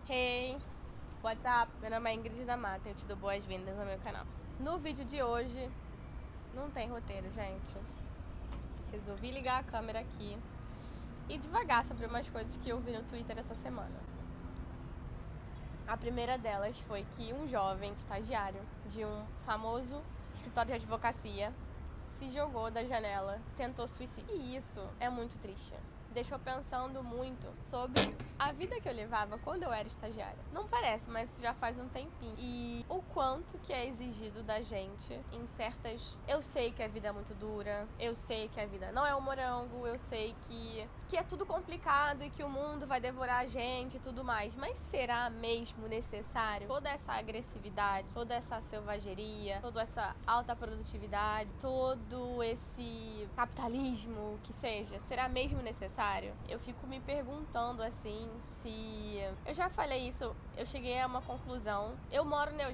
Hey, what's up? Meu nome é Ingrid da Mata e eu te dou boas-vindas ao meu canal. No vídeo de hoje, não tem roteiro, gente. Resolvi ligar a câmera aqui e devagar sobre umas coisas que eu vi no Twitter essa semana. A primeira delas foi que um jovem estagiário de um famoso escritório de advocacia se jogou da janela, tentou suicídio. E isso é muito triste. Deixou pensando muito sobre a vida que eu levava quando eu era estagiária. Não parece, mas isso já faz um tempinho. E o quanto que é exigido da gente em certas... Eu sei que a vida é muito dura, eu sei que a vida não é um morango, eu sei que é tudo complicado e que o mundo vai devorar a gente e tudo mais. Mas será mesmo necessário toda essa agressividade, toda essa selvageria, toda essa alta produtividade, todo esse capitalismo que seja? Será mesmo necessário? Eu fico me perguntando assim se... Eu já falei isso, eu cheguei a uma conclusão.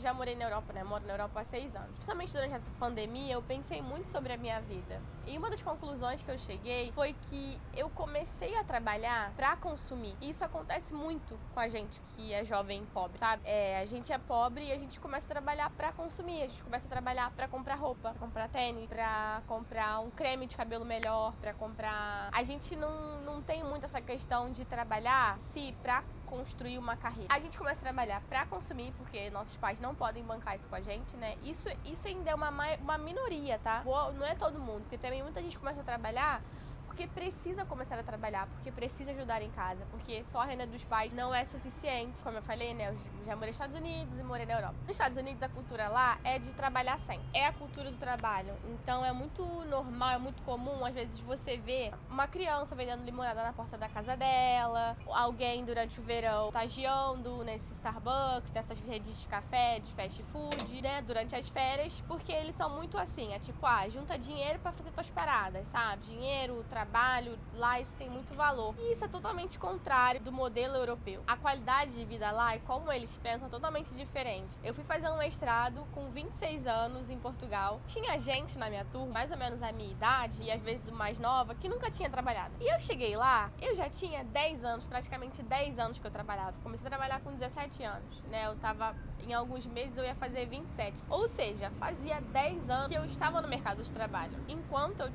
Já morei na Europa, né? Moro na Europa há 6 anos. Principalmente durante a pandemia, eu pensei muito sobre a minha vida. E uma das conclusões que eu cheguei foi que eu comecei a trabalhar pra consumir. E isso acontece muito com a gente que é jovem e pobre, sabe? A gente é pobre e a gente começa a trabalhar pra consumir. A gente começa a trabalhar pra comprar roupa, pra comprar tênis, pra comprar um creme de cabelo melhor, pra comprar... A gente não tem muito essa questão de trabalhar pra construir uma carreira. A gente começa a trabalhar pra consumir, porque nossos pais não podem bancar isso com a gente, né? Isso ainda é uma minoria, tá? Não é todo mundo, porque também muita gente começa a trabalhar porque precisa começar a trabalhar, porque precisa ajudar em casa, porque só a renda dos pais não é suficiente. Como eu falei, né, eu já morei nos Estados Unidos e morei na Europa. Nos Estados Unidos, a cultura lá é de trabalhar sempre. É a cultura do trabalho. Então é muito normal, é muito comum, às vezes, você ver uma criança vendendo limonada na porta da casa dela, alguém durante o verão estagiando nesse Starbucks, nessas redes de café, de fast food, né, durante as férias, porque eles são muito assim, é tipo, junta dinheiro pra fazer tuas paradas, sabe? Dinheiro, trabalho, lá isso tem muito valor. E isso é totalmente contrário do modelo europeu. A qualidade de vida lá e como eles pensam é totalmente diferente. Eu fui fazer um mestrado com 26 anos em Portugal. Tinha gente na minha turma, mais ou menos a minha idade, e às vezes mais nova, que nunca tinha trabalhado. E eu cheguei lá, eu já tinha 10 anos, praticamente 10 anos que eu trabalhava. Comecei a trabalhar com 17 anos, né? Eu tava... Em alguns meses eu ia fazer 27. Ou seja, fazia 10 anos que eu estava no mercado de trabalho. Enquanto eu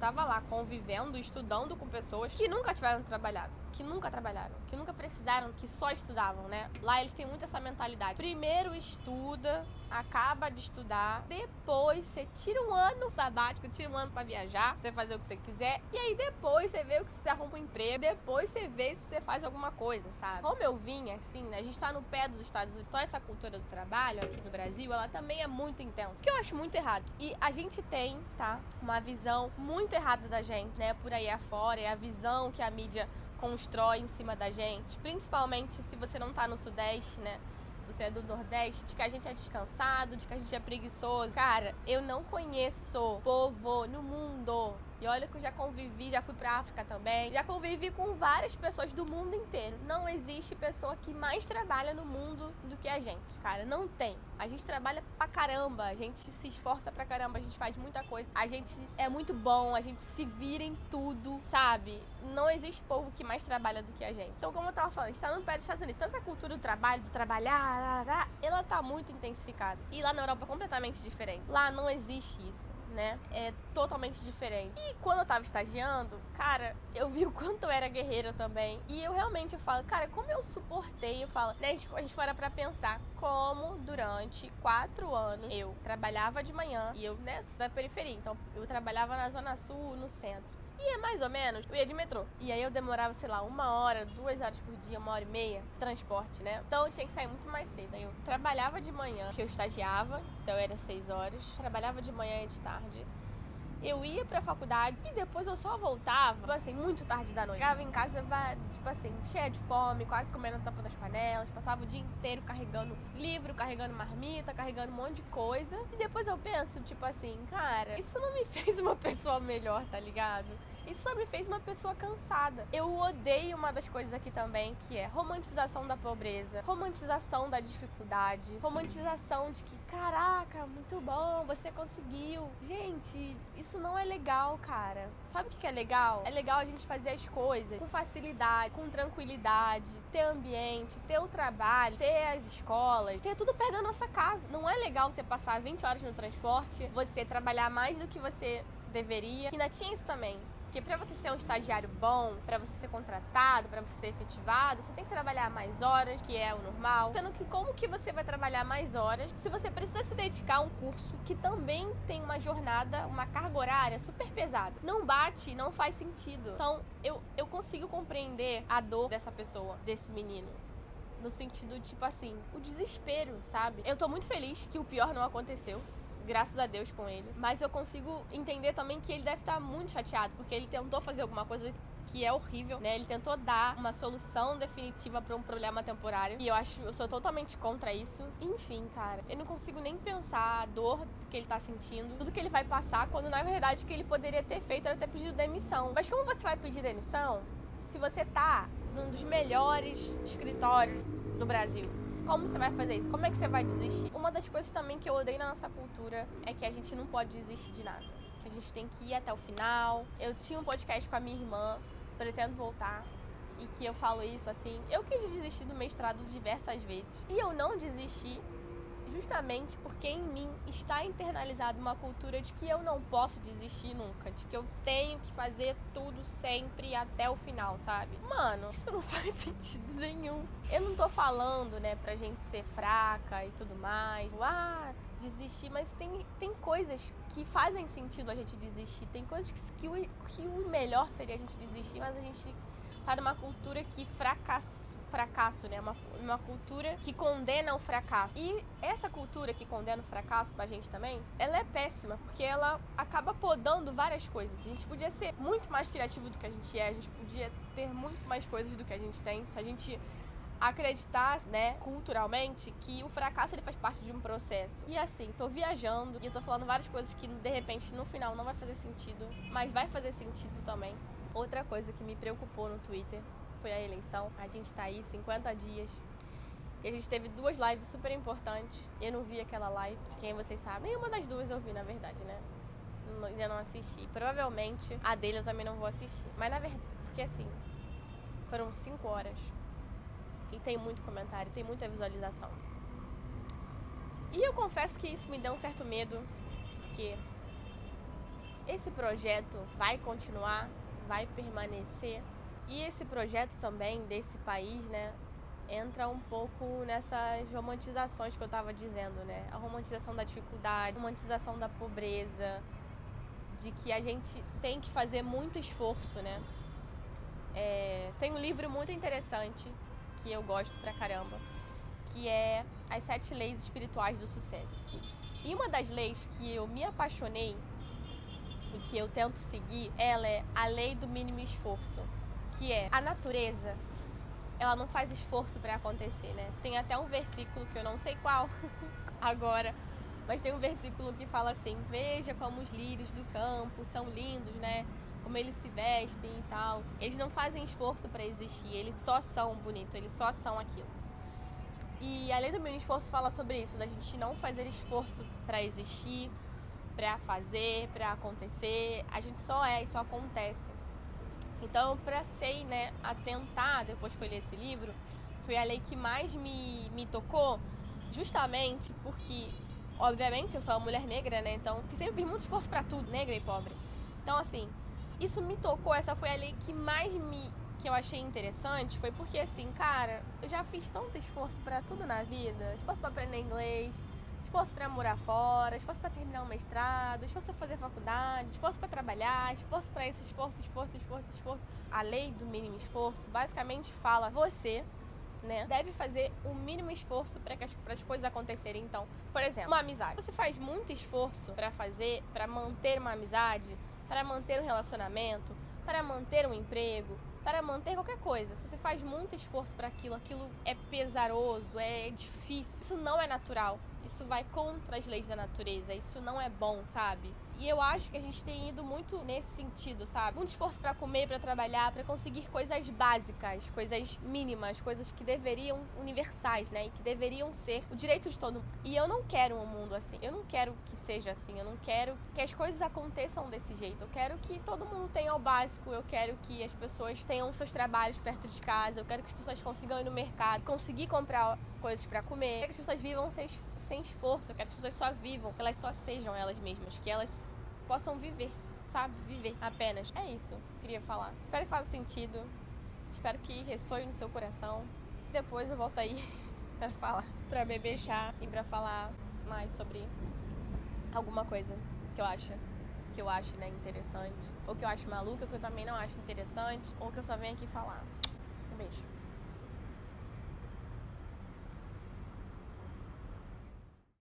tava lá convivendo, estudando com pessoas que nunca tiveram trabalhado, que nunca trabalharam, que nunca precisaram, que só estudavam, né? Lá eles têm muito essa mentalidade. Primeiro estuda, acaba de estudar, depois você tira um ano sabático, tira um ano pra viajar, pra você fazer o que você quiser, e aí depois você vê o que você arruma um emprego, depois você vê se você faz alguma coisa, sabe? Como eu vim, assim, né? A gente tá no pé dos Estados Unidos, então essa cultura do trabalho aqui no Brasil, ela também é muito intensa, que eu acho muito errado. E a gente tem, tá, uma visão muito errada da gente, né, por aí afora, é a visão que a mídia constrói em cima da gente, principalmente se você não tá no Sudeste, né? Se você é do Nordeste, de que a gente é descansado, de que a gente é preguiçoso. Cara, eu não conheço povo no mundo. E olha que eu já convivi, já fui pra África também, já convivi com várias pessoas do mundo inteiro. Não existe pessoa que mais trabalha no mundo do que a gente, cara, não tem. A gente trabalha pra caramba, a gente se esforça pra caramba, a gente faz muita coisa, a gente é muito bom, a gente se vira em tudo, sabe? Não existe povo que mais trabalha do que a gente. Então, como eu tava falando, a gente tá no pé dos Estados Unidos, então essa cultura do trabalho, do trabalhar, ela tá muito intensificada. E lá na Europa é completamente diferente. Lá não existe isso, né? É totalmente diferente. E quando eu tava estagiando, cara, eu vi o quanto eu era guerreira também. E eu realmente falo, cara, como eu suportei, eu falo, né? A gente para pra pensar como durante 4 anos eu trabalhava de manhã e eu, né, sou da periferia, então eu trabalhava na Zona Sul, no centro. E é mais ou menos, eu ia de metrô. E aí eu demorava, sei lá, 1 hora, 2 horas por dia, 1 hora e meia de transporte, né? Então eu tinha que sair muito mais cedo. Aí eu trabalhava de manhã, que eu estagiava, então era 6 horas. Trabalhava de manhã e de tarde. Eu ia pra faculdade e depois eu só voltava, tipo assim, muito tarde da noite. Chegava em casa, tipo assim, cheia de fome, quase comendo a tampa das panelas. Passava o dia inteiro carregando livro, carregando marmita, carregando um monte de coisa. E depois eu penso, tipo assim, cara, isso não me fez uma pessoa melhor, tá ligado? Isso só me fez uma pessoa cansada. Eu odeio uma das coisas aqui também, que é romantização da pobreza, romantização da dificuldade, romantização de que, caraca, muito bom, você conseguiu. Gente, isso não é legal, cara. Sabe o que é legal? É legal a gente fazer as coisas com facilidade, com tranquilidade, ter ambiente, ter o trabalho, ter as escolas, ter tudo perto da nossa casa. Não é legal você passar 20 horas no transporte, você trabalhar mais do que você deveria. Que ainda tinha isso também. Porque pra você ser um estagiário bom, pra você ser contratado, pra você ser efetivado, você tem que trabalhar mais horas, que é o normal. Sendo que como que você vai trabalhar mais horas se você precisa se dedicar a um curso que também tem uma jornada, uma carga horária super pesada? Não bate, não faz sentido. Então, eu consigo compreender a dor dessa pessoa, desse menino. No sentido, tipo assim, o desespero, sabe? Eu tô muito feliz que o pior não aconteceu. Graças a Deus com ele. Mas eu consigo entender também que ele deve estar muito chateado, porque ele tentou fazer alguma coisa que é horrível, né? Ele tentou dar uma solução definitiva para um problema temporário. E eu sou totalmente contra isso. Enfim, cara, eu não consigo nem pensar a dor que ele tá sentindo, tudo que ele vai passar, quando na verdade o que ele poderia ter feito era ter pedido demissão. Mas como você vai pedir demissão se você tá num dos melhores escritórios do Brasil? Como você vai fazer isso? Como é que você vai desistir? Uma das coisas também que eu odeio na nossa cultura é que a gente não pode desistir de nada. Que a gente tem que ir até o final. Eu tinha um podcast com a minha irmã, pretendo voltar, e que eu falo isso assim. Eu quis desistir do mestrado diversas vezes. E eu não desisti justamente porque em mim está internalizada uma cultura de que eu não posso desistir nunca, de que eu tenho que fazer tudo sempre até o final, sabe? Mano, isso não faz sentido nenhum. Eu não tô falando, né, pra gente ser fraca e tudo mais, desistir, mas tem coisas que fazem sentido a gente desistir, tem coisas que o melhor seria a gente desistir, mas a gente tá numa cultura que fracasso, né? Uma cultura que condena o fracasso. E essa cultura que condena o fracasso da gente também, ela é péssima, porque ela acaba podando várias coisas. A gente podia ser muito mais criativo do que a gente é, a gente podia ter muito mais coisas do que a gente tem, se a gente acreditar, né, culturalmente, que o fracasso ele faz parte de um processo. E assim, tô viajando e eu tô falando várias coisas que de repente no final não vai fazer sentido, mas vai fazer sentido também. Outra coisa que me preocupou no Twitter foi a eleição. A gente tá aí 50 dias e a gente teve 2 lives super importantes. Eu não vi aquela live, de quem vocês sabem. Nenhuma das 2 eu vi, na verdade, né? Ainda não assisti. Provavelmente a dele eu também não vou assistir. Mas na verdade, porque assim, foram 5 horas e tem muito comentário, tem muita visualização. E eu confesso que isso me deu um certo medo, porque esse projeto vai continuar, vai permanecer. E esse projeto também desse país, né, entra um pouco nessas romantizações que eu tava dizendo, né? A romantização da dificuldade, a romantização da pobreza, de que a gente tem que fazer muito esforço, né? Tem um livro muito interessante que eu gosto pra caramba, que é As 7 Leis Espirituais do Sucesso. E uma das leis que eu me apaixonei e que eu tento seguir, ela é a lei do mínimo esforço, que é a natureza, ela não faz esforço pra acontecer, né? Tem até um versículo que eu não sei qual agora, mas tem um versículo que fala assim: veja como os lírios do campo são lindos, né? Como eles se vestem e tal. Eles não fazem esforço pra existir, eles só são bonitos, eles só são aquilo. E a lei do mínimo esforço fala sobre isso, da gente não fazer esforço pra existir, pra fazer, pra acontecer. A gente só é e só acontece. Então eu passei, né, a tentar, depois que eu li esse livro, foi a lei que mais me tocou, justamente porque, obviamente, eu sou uma mulher negra, né, então sempre fiz muito esforço pra tudo, negra e pobre. Então, assim, isso me tocou, essa foi a lei que mais que eu achei interessante, foi porque, assim, cara, eu já fiz tanto esforço pra tudo na vida, esforço pra aprender inglês, esforço pra morar fora, esforço pra terminar um mestrado, esforço pra fazer faculdade, esforço pra trabalhar, esforço pra esse esforço. A lei do mínimo esforço basicamente fala: você, né, deve fazer o mínimo esforço para as coisas acontecerem. Então, por exemplo, uma amizade. Você faz muito esforço para manter uma amizade, para manter um relacionamento, para manter um emprego, para manter qualquer coisa. Se você faz muito esforço para aquilo é pesaroso, é difícil. Isso não é natural. Isso vai contra as leis da natureza. Isso não é bom, sabe? E eu acho que a gente tem ido muito nesse sentido, sabe? Muito esforço pra comer, pra trabalhar, pra conseguir coisas básicas, coisas mínimas, coisas que deveriam, universais, né? E que deveriam ser o direito de todo mundo. E eu não quero um mundo assim. Eu não quero que seja assim. Eu não quero que as coisas aconteçam desse jeito. Eu quero que todo mundo tenha o básico. Eu quero que as pessoas tenham seus trabalhos perto de casa. Eu quero que as pessoas consigam ir no mercado, conseguir comprar coisas pra comer. Eu quero que as pessoas vivam sem esforço. Eu quero que as pessoas só vivam, que elas só sejam elas mesmas, que elas possam viver, sabe? Viver apenas. É isso que eu queria falar. Espero que faça sentido. Espero que ressoe no seu coração. Depois eu volto aí pra falar, pra beber chá e pra falar mais sobre alguma coisa que eu acho, né, interessante, ou que eu acho maluca, que eu também não acho interessante, ou que eu só venho aqui falar. Um beijo.